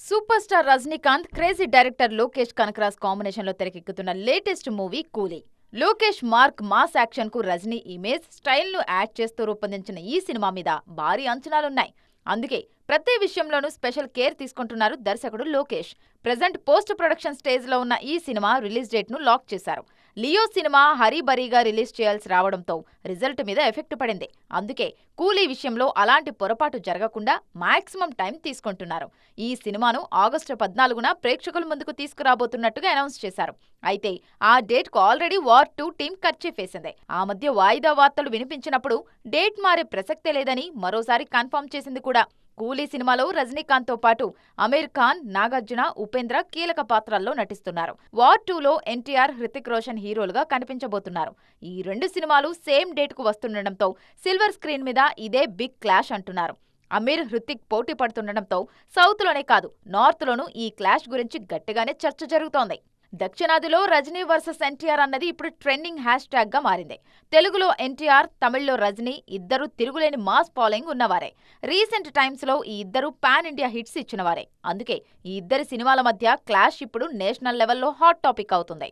Super star Rajinikanth crazy director Lokesh Kanagaraj combination లో తెరకెక్కుతున్న latest movie కూలీ. లోకేష్ మార్క్ మాస్ యాక్షన్ కు రజనీ ఇమేజ్ స్టైల్ ను యాడ్ చేస్తూ రూపొందించిన ఈ సినిమా మీద భారీ అంచనాలున్నాయి. అందుకే ప్రతి విషయంలోనూ స్పెషల్ కేర్ తీసుకుంటున్నారు దర్శకుడు Lokesh. Present post production stage లో ఉన్న ఈ సినిమా రిలీజ్ డేట్ ను లాక్ చేశారు. లియో సినిమా హరీబరీగా రిలీజ్ చేయాల్సి రావడంతో రిజల్ట్ మీద ఎఫెక్ట్ పడింది. అందుకే కూలీ విషయంలో అలాంటి పొరపాటు జరగకుండా మాక్సిమం టైం తీసుకుంటున్నారు. ఈ సినిమాను ఆగస్టు 14న ప్రేక్షకుల ముందుకు తీసుకురాబోతున్నట్టుగా అనౌన్స్ చేశారు. అయితే ఆ డేట్ కు ఆల్రెడీ వార్ 2 టీం కర్చీఫ్ వేసింది. ఆ మధ్య వాయిదా వార్తలు వినిపించినప్పుడు డేట్ మారే ప్రసక్తే లేదని మరోసారి కన్ఫర్మ్ చేసింది కూడా. కూలీ సినిమాలో రజనీకాంత్ తో పాటు అమీర్ ఖాన్, నాగార్జున, ఉపేంద్ర కీలక పాత్రల్లో నటిస్తున్నారు. వార్ 2లో ఎన్టీఆర్, హృతిక్ రోషన్ హీరోలుగా కనిపించబోతున్నారు. ఈ రెండు సినిమాలు సేమ్ డేట్ కు వస్తుండటంతో సిల్వర్ స్క్రీన్ మీద ఇదే బిగ్ క్లాష్ అంటున్నారు. అమీర్, హృతిక్ పోటీ పడుతుండటంతో సౌత్ లోనే కాదు నార్త్ లోనూ ఈ క్లాష్ గురించి గట్టిగానే చర్చ జరుగుతోంది. దక్షిణాదిలో రజనీ వర్సెస్ ఎన్టీఆర్ అన్నది ఇప్పుడు ట్రెండింగ్ హ్యాష్ ట్యాగ్ గా మారింది. తెలుగులో ఎన్టీఆర్, తమిళ్లో రజనీ ఇద్దరు తిరుగులేని మాస్ ఫాలోయింగ్ ఉన్నవారే. రీసెంట్ టైమ్స్ లో ఈ ఇద్దరు పాన్ ఇండియా హిట్స్ ఇచ్చినవారే. అందుకే ఈ ఇద్దరి సినిమాల మధ్య క్లాష్ ఇప్పుడు నేషనల్ లెవెల్లో హాట్ టాపిక్ అవుతుంది.